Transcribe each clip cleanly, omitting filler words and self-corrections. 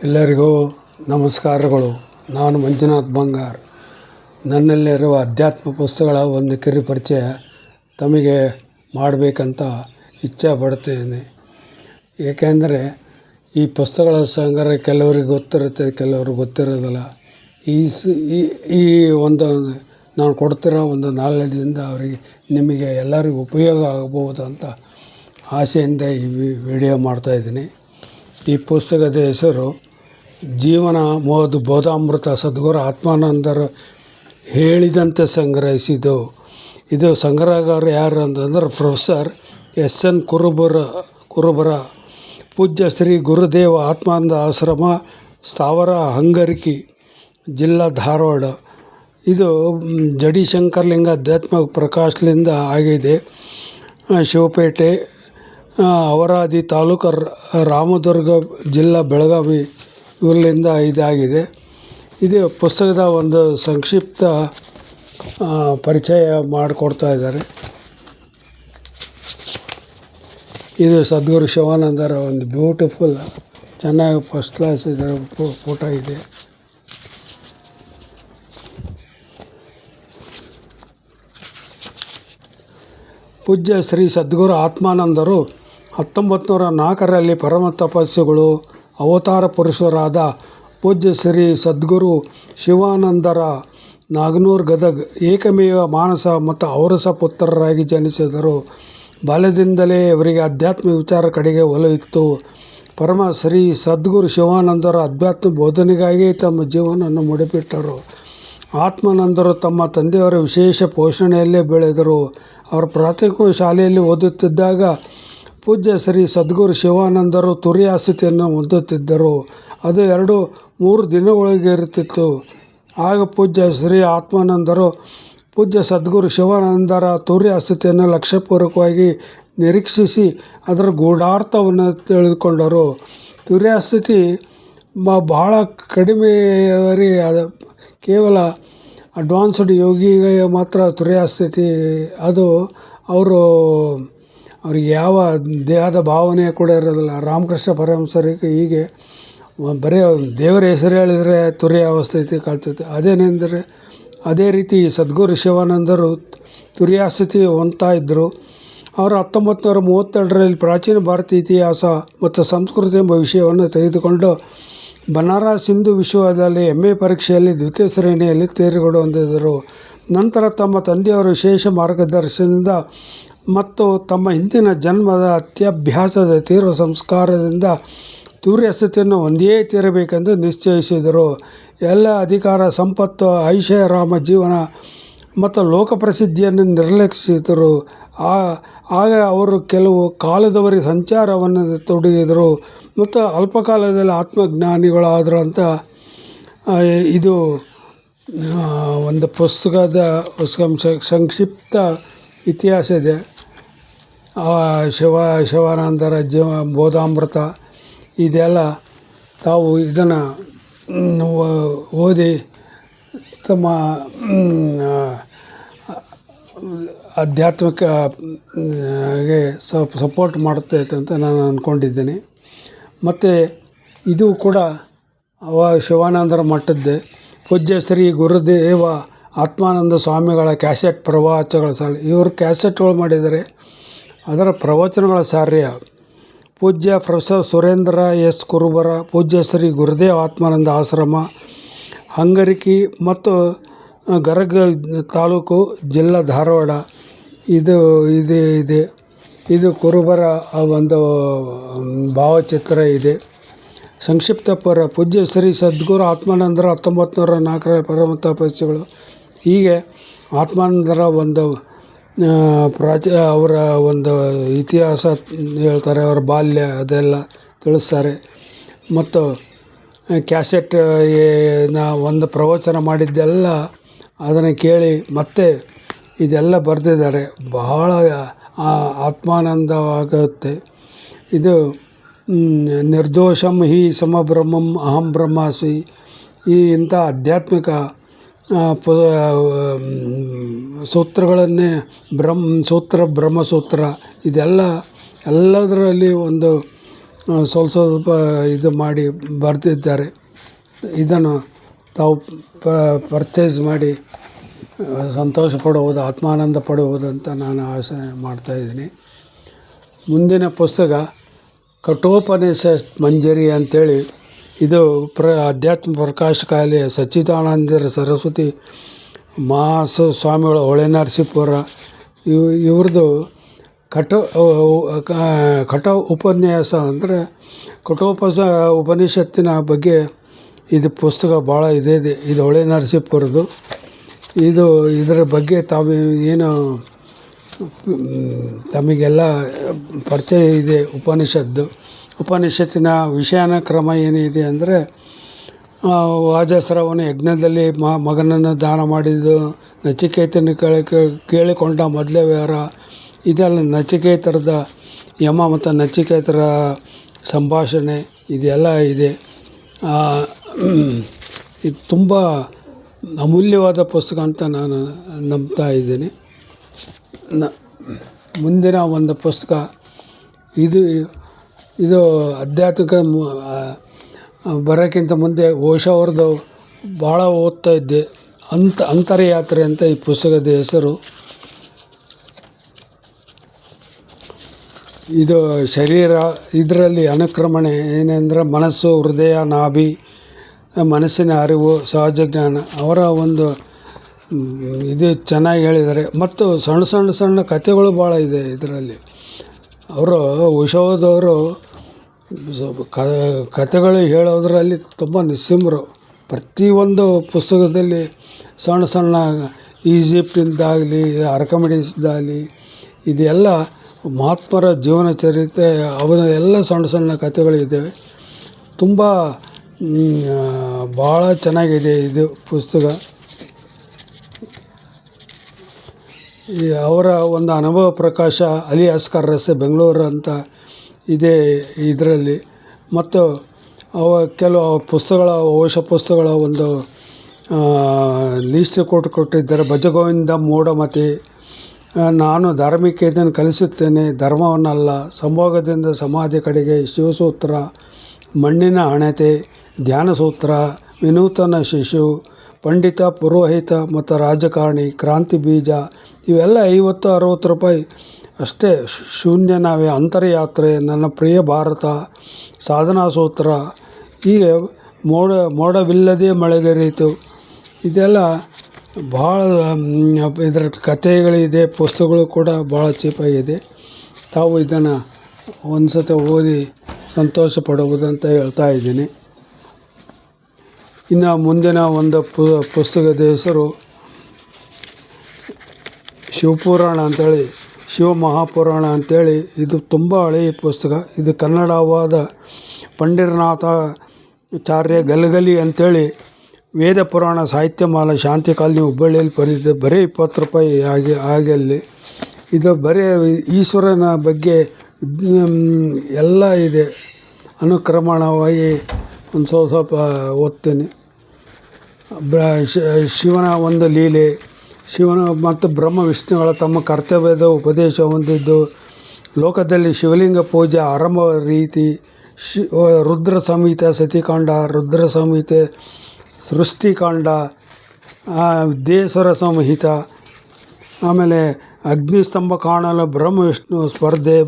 ಎಲ್ಲರಿಗೂ ನಮಸ್ಕಾರಗಳು. ನಾನು ಮಂಜುನಾಥ್ ಬಂಗಾರ್. ನನ್ನಲ್ಲಿರುವ ಅಧ್ಯಾತ್ಮ ಪುಸ್ತಕಗಳ ಒಂದು ಕಿರು ಪರಿಚಯ ತಮಗೆ ಮಾಡಬೇಕಂತ ಇಚ್ಛೆ ಪಡ್ತೇನೆ. ಏಕೆಂದರೆ ಈ ಪುಸ್ತಕಗಳ ಸಂಗ್ರಹ ಕೆಲವರಿಗೆ ಗೊತ್ತಿರುತ್ತೆ, ಕೆಲವ್ರಿಗೆ ಗೊತ್ತಿರೋದಿಲ್ಲ. ಈ ಒಂದು ನಾನು ಕೊಡ್ತಿರೋ ಒಂದು ನಾಲೆಡ್ಜಿಂದ ಅವರಿಗೆ ನಿಮಗೆ ಎಲ್ಲರಿಗೂ ಉಪಯೋಗ ಆಗಬಹುದು ಅಂತ ಆಸೆಯಿಂದ ಈ ವಿಡಿಯೋ ಮಾಡ್ತಾಯಿದ್ದೀನಿ. ಈ ಪುಸ್ತಕದ ಹೆಸರು ಜೀವನ ಬೋಧಾಮೃತ, ಸದ್ಗುರು ಆತ್ಮಾನಂದರು ಹೇಳಿದಂತೆ ಸಂಗ್ರಹಿಸಿದ್ದು. ಇದು ಸಂಗ್ರಹಗಾರರು ಯಾರು ಅಂತಂದ್ರೆ ಪ್ರೊಫೆಸರ್ ಎಸ್.ಎನ್. ಕುರುಬರ, ಪೂಜ್ಯ ಶ್ರೀ ಗುರುದೇವ ಆತ್ಮಾನಂದ ಆಶ್ರಮ, ಸ್ಥಾವರ ಹಂಗರಿಕಿ, ಜಿಲ್ಲಾ ಧಾರವಾಡ. ಇದು ಜಡಿ ಶಂಕರಲಿಂಗ ಅಧ್ಯಾತ್ಮ ಪ್ರಕಾಶದಿಂದ ಆಗಿದೆ. ಶಿವಪೇಟೆ, ಅವರಾದಿ ತಾಲೂಕು, ರಾಮದುರ್ಗ ಜಿಲ್ಲಾ, ಬೆಳಗಾವಿ ಇವರಿಂದ ಇದಾಗಿದೆ. ಇದು ಪುಸ್ತಕದ ಒಂದು ಸಂಕ್ಷಿಪ್ತ ಪರಿಚಯ ಮಾಡಿಕೊಡ್ತಾ ಇದ್ದಾರೆ. ಇದು ಸದ್ಗುರು ಶಿವಾನಂದರ ಒಂದು ಬ್ಯೂಟಿಫುಲ್, ಚೆನ್ನಾಗಿ ಫಸ್ಟ್ ಕ್ಲಾಸ್ ಇದರ ಫೋಟೋ ಇದೆ. ಪೂಜ್ಯ ಶ್ರೀ ಸದ್ಗುರು ಆತ್ಮಾನಂದರು 1904ರಲ್ಲಿ ಪರಮ ತಪಸ್ವಿಗಳು, ಅವತಾರ ಪುರುಷರಾದ ಪೂಜ್ಯ ಶ್ರೀ ಸದ್ಗುರು ಶಿವಾನಂದರ ನಾಗನೂರ್ ಗದಗ್ ಏಕಮೇವ ಮಾನಸ ಮತ್ತು ಔರಸ ಪುತ್ರರಾಗಿ ಜನಿಸಿದರು. ಬಾಲ್ಯದಿಂದಲೇ ಇವರಿಗೆ ಆಧ್ಯಾತ್ಮಿಕ ವಿಚಾರ ಕಡೆಗೆ ಒಲವು ಇತ್ತು. ಪರಮ ಶ್ರೀ ಸದ್ಗುರು ಶಿವಾನಂದರ ಅಧ್ಯಾತ್ಮ ಬೋಧನೆಗಾಗಿ ತಮ್ಮ ಜೀವನವನ್ನು ಮುಡಿಪಿಟ್ಟರು. ಆತ್ಮಾನಂದರು ತಮ್ಮ ತಂದೆಯವರ ವಿಶೇಷ ಪೋಷಣೆಯಲ್ಲೇ ಬೆಳೆದರು. ಅವರು ಪ್ರಾಥಮಿಕ ಶಾಲೆಯಲ್ಲಿ ಓದುತ್ತಿದ್ದಾಗ ಪೂಜ್ಯ ಶ್ರೀ ಸದ್ಗುರು ಶಿವಾನಂದರು ತುರ್ಯಾಸ್ಥಿತಿಯನ್ನು ಹೊಂದುತ್ತಿದ್ದರು. ಅದು 2-3 ದಿನಗಳಿಗೆ ಇರುತ್ತಿತ್ತು. ಆಗ ಪೂಜ್ಯ ಶ್ರೀ ಆತ್ಮಾನಂದರು ಪೂಜ್ಯ ಸದ್ಗುರು ಶಿವಾನಂದರ ತುರ್ಯಾಸ್ಥಿತಿಯನ್ನು ಲಕ್ಷ್ಯಪೂರ್ವಕವಾಗಿ ನಿರೀಕ್ಷಿಸಿ ಅದರ ಗೂಢಾರ್ಥವನ್ನು ತಿಳಿದುಕೊಂಡರು. ತುರ್ಯಾಸ್ಥಿತಿ ಬಹಳ ಕಡಿಮೆಯವರಿಗೆ, ಕೇವಲ ಅಡ್ವಾನ್ಸ್ಡ್ ಯೋಗಿಗಳಿಗೆ ಮಾತ್ರ ತುರ್ಯಾಸ್ಥಿತಿ. ಅದು ಅವ್ರಿಗೆ ಯಾವ ದೇಹದ ಭಾವನೆ ಕೂಡ ಇರೋದಿಲ್ಲ. ರಾಮಕೃಷ್ಣ ಪರಮಹಂಸರಿಗೆ ಹೀಗೆ ಬರೀ ದೇವರ ಹೆಸರು ಹೇಳಿದರೆ ತುರ್ಯಾವಸ್ಥಿತಿ ಕಾಣ್ತೈತೆ. ಅದೇ ರೀತಿ ಸದ್ಗುರು ಶಿವಾನಂದರು ತುರ್ಯಾಸ್ಥಿತಿ ಹೊಂದ್ತಾ ಇದ್ದರು. ಅವರು 1932ರಲ್ಲಿ ಪ್ರಾಚೀನ ಭಾರತೀಯ ಇತಿಹಾಸ ಮತ್ತು ಸಂಸ್ಕೃತಿ ಎಂಬ ವಿಷಯವನ್ನು ತೆಗೆದುಕೊಂಡು ಬನಾರಸ್ ಹಿಂದೂ ವಿಶ್ವವಿದ್ಯಾಲಯ MA ಪರೀಕ್ಷೆಯಲ್ಲಿ ದ್ವಿತೀಯ ಶ್ರೇಣಿಯಲ್ಲಿ ತೇರ್ಗಡೆ ಹೊಂದಿದರು. ನಂತರ ತಮ್ಮ ತಂದೆಯವರ ವಿಶೇಷ ಮಾರ್ಗದರ್ಶನದಿಂದ ಮತ್ತು ತಮ್ಮ ಹಿಂದಿನ ಜನ್ಮದ ಅತ್ಯಭ್ಯಾಸದ ತೀವ್ರ ಸಂಸ್ಕಾರದಿಂದ ತುರ್ಯಸ್ಥಿತಿಯನ್ನು ಹೊಂದಿಯೇ ತೀರಬೇಕೆಂದು ನಿಶ್ಚಯಿಸಿದರು. ಎಲ್ಲ ಅಧಿಕಾರ, ಸಂಪತ್ತು, ಐಷಾರಾಮ ಜೀವನ ಮತ್ತು ಲೋಕಪ್ರಸಿದ್ಧಿಯನ್ನು ನಿರ್ಲಕ್ಷಿಸಿದರು. ಆಗ ಅವರು ಕೆಲವು ಕಾಲದವರೆಗೆ ಸಂಚಾರವನ್ನು ತೊಡಗಿದರು ಮತ್ತು ಅಲ್ಪಕಾಲದಲ್ಲಿ ಆತ್ಮಜ್ಞಾನಿಗಳಾದರು ಅಂತ ಇದು ಒಂದು ಪುಸ್ತಕದ ಸಂಕ್ಷಿಪ್ತ ಇತಿಹಾಸ ಇದೆ. ಶಿವಾನಂದರ ಬೋಧಾಮೃತ ಇದೆಲ್ಲ ತಾವು ಇದನ್ನು ಓದಿ ತಮ್ಮ ಆಧ್ಯಾತ್ಮಿಕಗೆ ಸಪೋರ್ಟ್ ಮಾಡುತ್ತೈತೆ ಅಂತ ನಾನು ಅಂದ್ಕೊಂಡಿದ್ದೀನಿ. ಮತ್ತು ಇದು ಕೂಡ ಶಿವಾನಂದರ ಮಟ್ಟದ್ದೇ. ಪೂಜ್ಯ ಶ್ರೀ ಗುರುದೇವ ಆತ್ಮಾನಂದ ಸ್ವಾಮಿಗಳ ಕ್ಯಾಸೆಟ್ ಪ್ರವಚನಗಳ ಸಾಲ, ಇವರು ಕ್ಯಾಸೆಟ್ಗಳು ಮಾಡಿದ್ದಾರೆ. ಅದರ ಪ್ರವಚನಗಳ ಸಾರ್ಯ ಪೂಜ್ಯ ಪ್ರೊಫೆಸರ್ ಸುರೇಂದ್ರ ಎಸ್. ಕುರುಬರ, ಪೂಜ್ಯ ಶ್ರೀ ಗುರುದೇವ ಆತ್ಮಾನಂದ ಆಶ್ರಮ, ಹಂಗರಿಕಿ ಮತ್ತು ಗದಗ ತಾಲೂಕು, ಜಿಲ್ಲಾ ಧಾರವಾಡ. ಇದು ಕುರುಬರ ಒಂದು ಭಾವಚಿತ್ರ ಇದೆ. ಸಂಕ್ಷಿಪ್ತ ಪೂಜ್ಯ ಶ್ರೀ ಸದ್ಗುರು ಆತ್ಮಾನಂದರು 1904ರಲ್ಲಿ ಪರಮ ತಪಸ್ವಿಗಳು. ಹೀಗೆ ಆತ್ಮಾನಂದರ ಒಂದು ಅವರ ಒಂದು ಇತಿಹಾಸ ಹೇಳ್ತಾರೆ, ಅವರ ಬಾಲ್ಯ ಅದೆಲ್ಲ ತಿಳಿಸ್ತಾರೆ. ಮತ್ತು ಕ್ಯಾಸೆಟ್ ಒಂದು ಪ್ರವಚನ ಮಾಡಿದ್ದೆಲ್ಲ ಅದನ್ನು ಕೇಳಿ ಮತ್ತೆ ಇದೆಲ್ಲ ಬರೆದಿದ್ದಾರೆ. ಬಹಳ ಆತ್ಮಾನಂದವಾಗುತ್ತೆ. ಇದು ನಿರ್ದೋಷಂ ಹಿ ಸಮಬ್ರಹ್ಮಂ ಅಹಂ ಬ್ರಹ್ಮಾಸ್ಮಿ, ಇಂಥ ಆಧ್ಯಾತ್ಮಿಕ ಸೂತ್ರಗಳನ್ನೇ ಬ್ರಹ್ಮಸೂತ್ರ, ಇದೆಲ್ಲ ಎಲ್ಲದರಲ್ಲಿ ಒಂದು ಸ್ವಲ್ಪ ಸ್ವಲ್ಪ ಇದು ಮಾಡಿ ಬರೆದಿದ್ದಾರೆ. ಇದನ್ನು ತಾವು ಪರ್ಚೇಸ್ ಮಾಡಿ ಸಂತೋಷ ಪಡುವುದು, ಆತ್ಮಾನಂದ ಪಡುವುದು ಅಂತ ನಾನು ಆಸೆ ಮಾಡ್ತಾಯಿದ್ದೀನಿ. ಮುಂದಿನ ಪುಸ್ತಕ ಕಠೋಪನಿಷತ್ ಮಂಜರಿ ಅಂಥೇಳಿ, ಇದು ಅಧ್ಯಾತ್ಮ ಪ್ರಕಾಶ ಕಾಲೆಯ ಸಚ್ಚಿದಾನಂದ ಸರಸ್ವತಿ ಮಹಾಸ್ವಾಮಿಗಳು ಹೊಳೆ ನರಸೀಪುರ ಇವ್ರದ್ದು ಕಠ ಉಪನ್ಯಾಸ ಅಂದರೆ ಉಪನಿಷತ್ತಿನ ಬಗ್ಗೆ ಇದು ಪುಸ್ತಕ ಭಾಳ ಇದೆ. ಇದು ಹೊಳೆ ನರಸೀಪುರದ್ದು. ಇದರ ಬಗ್ಗೆ ತಾವು ಏನು ತಮಗೆಲ್ಲ ಪರಿಚಯ ಇದೆ. ಉಪನಿಷತ್ತಿನ ವಿಷಯನ ಕ್ರಮ ಏನಿದೆ ಅಂದರೆ, ವಾಜಸ್ರವನು ಯಜ್ಞದಲ್ಲಿ ಮಗನನ್ನು ದಾನ ಮಾಡಿದ್ದು, ನಚಿಕೇತನ ಕೇಳಿಕೊಂಡ ಮೊದಲೇ ವ್ಯವಹಾರ, ಇದೆಲ್ಲ ನಚಿಕೇತರದ ಯಮ ಮತ್ತು ನಚಿಕೇತರ ಸಂಭಾಷಣೆ ಇದೆಲ್ಲ ಇದೆ. ಇದು ತುಂಬ ಅಮೂಲ್ಯವಾದ ಪುಸ್ತಕ ಅಂತ ನಾನು ನಂಬ್ತಾ ಇದ್ದೀನಿ. ಮುಂದಿನ ಒಂದು ಪುಸ್ತಕ ಇದು ಆಧ್ಯಾತ್ಮಿಕ ಬರೋಕ್ಕಿಂತ ಮುಂದೆ ಓಶೋ ಅವ್ರದ್ದು ಭಾಳ ಓದ್ತಾ ಇದ್ದೆ. ಅಂತರ್ಯಾತ್ರೆ ಅಂತ ಈ ಪುಸ್ತಕದ ಹೆಸರು. ಇದು ಶರೀರ, ಇದರಲ್ಲಿ ಅನುಕ್ರಮಣೆ ಏನೆಂದರೆ ಮನಸ್ಸು, ಹೃದಯ, ನಾಭಿ, ಮನಸ್ಸಿನ ಅರಿವು, ಸಹಜ ಜ್ಞಾನ. ಅವರ ಒಂದು ಇದು ಚೆನ್ನಾಗಿ ಹೇಳಿದ್ದಾರೆ. ಮತ್ತು ಸಣ್ಣ ಕಥೆಗಳು ಭಾಳ ಇದೆ ಇದರಲ್ಲಿ. ಓಶೋದವರು ಕಥೆಗಳು ಹೇಳೋದ್ರಲ್ಲಿ ತುಂಬ ನಿಸ್ಸಿಮರು. ಪ್ರತಿಯೊಂದು ಪುಸ್ತಕದಲ್ಲಿ ಸಣ್ಣ ಈಜಿಪ್ಟಿಂದಾಗಲಿ, ಆರ್ಕಿಮಿಡೀಸ್ದಾಗಲಿ, ಇದೆಲ್ಲ ಮಹಾತ್ಮರ ಜೀವನ ಚರಿತ್ರೆ. ಅವರ ಎಲ್ಲ ಸಣ್ಣ ಕಥೆಗಳಿದ್ದಾವೆ. ತುಂಬ ಭಾಳ ಚೆನ್ನಾಗಿದೆ ಇದು ಪುಸ್ತಕ. ಅವರ ಒಂದು ಅನುಭವ ಪ್ರಕಾಶ ಅಲಿ ಅಸ್ಕರ್ ರಸ್ತೆ ಬೆಂಗಳೂರು ಅಂತ ಇದೆ ಇದರಲ್ಲಿ. ಮತ್ತು ಕೆಲವು ಓಶೋ ಪುಸ್ತಕಗಳ ಒಂದು ಲೀಸ್ಟ್ ಕೊಟ್ಟಿದ್ದಾರೆ. ಭಜಗೋವಿಂದ ಮೂಢಮತಿ, ನಾನು ಧಾರ್ಮಿಕತೆಯನ್ನು ಕಲಿಸುತ್ತೇನೆ, ಧರ್ಮವನ್ನಲ್ಲ, ಸಂಭೋಗದಿಂದ ಸಮಾಧಿ ಕಡೆಗೆ, ಶಿವಸೂತ್ರ, ಮಣ್ಣಿನ ಹಣತೆ, ಧ್ಯಾನ ಸೂತ್ರ, ವಿನೂತನ ಶಿಶು, ಪಂಡಿತ, ಪುರೋಹಿತ ಮತ್ತು ರಾಜಕಾರಣಿ, ಕ್ರಾಂತಿ ಬೀಜ, ಇವೆಲ್ಲ 50-60 ರೂಪಾಯಿ ಅಷ್ಟೇ. ಶೂನ್ಯ ನಾವೇ, ಅಂತರ್ಯಾತ್ರೆ, ನನ್ನ ಪ್ರಿಯ ಭಾರತ, ಸಾಧನಾ ಸೂತ್ರ, ಹೀಗೆ ಮೋಡವಿಲ್ಲದೆ ಮಳೆಗರೀತು, ಇದೆಲ್ಲ ಭಾಳ ಇದರ ಕಥೆಗಳಿದೆ. ಪುಸ್ತಕಗಳು ಕೂಡ ಭಾಳ ಚೀಪಾಗಿದೆ. ತಾವು ಇದನ್ನು ಒಂದು ಸತಿ ಓದಿ ಸಂತೋಷ ಪಡುವುದಂತ ಹೇಳ್ತಾ ಇದ್ದೀನಿ. ಇನ್ನು ಮುಂದಿನ ಒಂದು ಪುಸ್ತಕದ ಹೆಸರು ಶಿವಪುರಾಣ ಅಂಥೇಳಿ, ಶಿವಮಹಾಪುರಾಣ ಅಂಥೇಳಿ. ಇದು ತುಂಬ ಹಳೆಯ ಪುಸ್ತಕ. ಇದು ಕನ್ನಡವಾದ ಪಂಡೀರನಾಥಾಚಾರ್ಯ ಗಲಗಲಿ ಅಂಥೇಳಿ ವೇದ ಪುರಾಣ ಸಾಹಿತ್ಯಮಾಲ ಶಾಂತಿ ಕಾಲನಿ ಹುಬ್ಬಳ್ಳಿಯಲ್ಲಿ ಬರೆದಿದೆ. ಬರೀ 20 ರೂಪಾಯಿ ಆಗಲ್ಲಿ. ಇದು ಬರೀ ಈಶ್ವರನ ಬಗ್ಗೆ ಎಲ್ಲ ಇದೆ. ಅನುಕ್ರಮಣವಾಗಿ ಒಂದು ಸ್ವಲ್ಪ ಓದ್ತೀನಿ. ಶಿವನ ಒಂದು ಲೀಲೆ, ಶಿವನ ಮತ್ತು ಬ್ರಹ್ಮ ವಿಷ್ಣುಗಳ ತಮ್ಮ ಕರ್ತವ್ಯದ ಉಪದೇಶ ಹೊಂದಿದ್ದು, ಲೋಕದಲ್ಲಿ ಶಿವಲಿಂಗ ಪೂಜೆ ಆರಂಭ ರೀತಿ, ರುದ್ರ ಸಂಹಿತೆ, ಸತಿಕಾಂಡ, ರುದ್ರ ಸಂಹಿತೆ, ಸೃಷ್ಟಿಕಾಂಡ, ವಿದ್ಯೇಶ್ವರ ಸಂಹಿತ, ಆಮೇಲೆ ಅಗ್ನಿಸ್ತಂಭ ಕಾಣಲು ಬ್ರಹ್ಮ ವಿಷ್ಣು ಸ್ಪರ್ಧೆ,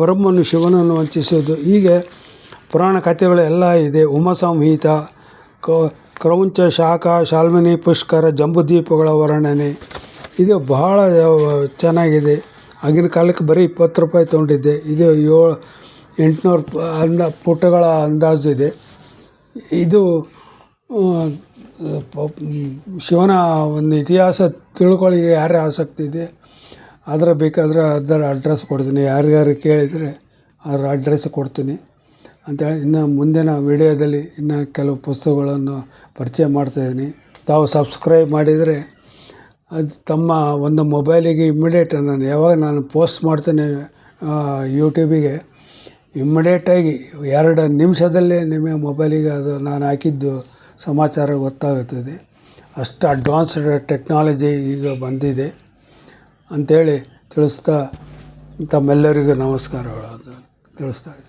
ಬ್ರಹ್ಮನು ಶಿವನನ್ನು ವಂಚಿಸೋದು, ಹೀಗೆ ಪುರಾಣ ಕಥೆಗಳು ಎಲ್ಲ ಇದೆ. ಉಮಸಂಹಿತ, ಕ್ರೌಂಚ, ಶಾಖ, ಶಾಲ್ಮಲಿ, ಪುಷ್ಕರ, ಜಂಬುದ್ವೀಪಗಳ ವರ್ಣನೆ, ಇದು ಬಹಳ ಚೆನ್ನಾಗಿದೆ. ಆಗಿನ ಕಾಲಕ್ಕೆ ಬರೀ 20 ರೂಪಾಯಿ ತೊಗೊಂಡಿದ್ದೆ. ಇದು 800 ಪುಟಗಳ ಅಂದಾಜಿದೆ. ಇದು ಶಿವನ ಒಂದು ಇತಿಹಾಸ ತಿಳ್ಕೊಳ್ಳಿಕ್ಕೆ ಯಾರೇ ಆಸಕ್ತಿ ಇದೆ ಆದರೆ ಬೇಕಾದರೆ ಅದರ ಅಡ್ರೆಸ್ ಕೊಡ್ತೀನಿ. ಯಾರ್ಯಾರು ಕೇಳಿದರೆ ಅದರ ಅಡ್ರೆಸ್ ಕೊಡ್ತೀನಿ ಅಂತೇಳಿ. ಇನ್ನು ಮುಂದಿನ ವಿಡಿಯೋದಲ್ಲಿ ಇನ್ನು ಕೆಲವು ಪುಸ್ತಕಗಳನ್ನು ಪರಿಚಯ ಮಾಡ್ತಾಯಿದ್ದೀನಿ. ತಾವು ಸಬ್ಸ್ಕ್ರೈಬ್ ಮಾಡಿದರೆ ಅದು ತಮ್ಮ ಒಂದು ಮೊಬೈಲಿಗೆ ಇಮ್ಮಿಡಿಯೇಟ್ ಯಾವಾಗ ನಾನು ಪೋಸ್ಟ್ ಮಾಡ್ತೇನೆ ಯೂಟ್ಯೂಬಿಗೆ, ಇಮ್ಮಿಡಿಯೇಟಾಗಿ 2 ನಿಮಿಷದಲ್ಲೇ ನಿಮ್ಮ ಮೊಬೈಲಿಗೆ ಅದು ನಾನು ಹಾಕಿದ್ದು ಸಮಾಚಾರ ಗೊತ್ತಾಗುತ್ತದೆ. ಅಷ್ಟು ಅಡ್ವಾನ್ಸ್ಡ್ ಟೆಕ್ನಾಲಜಿ ಈಗ ಬಂದಿದೆ ಅಂಥೇಳಿ ತಿಳಿಸ್ತಾ ತಮ್ಮೆಲ್ಲರಿಗೂ ನಮಸ್ಕಾರಗಳು ಅಂತ ತಿಳಿಸ್ತಾ ಇದ್ದೀನಿ.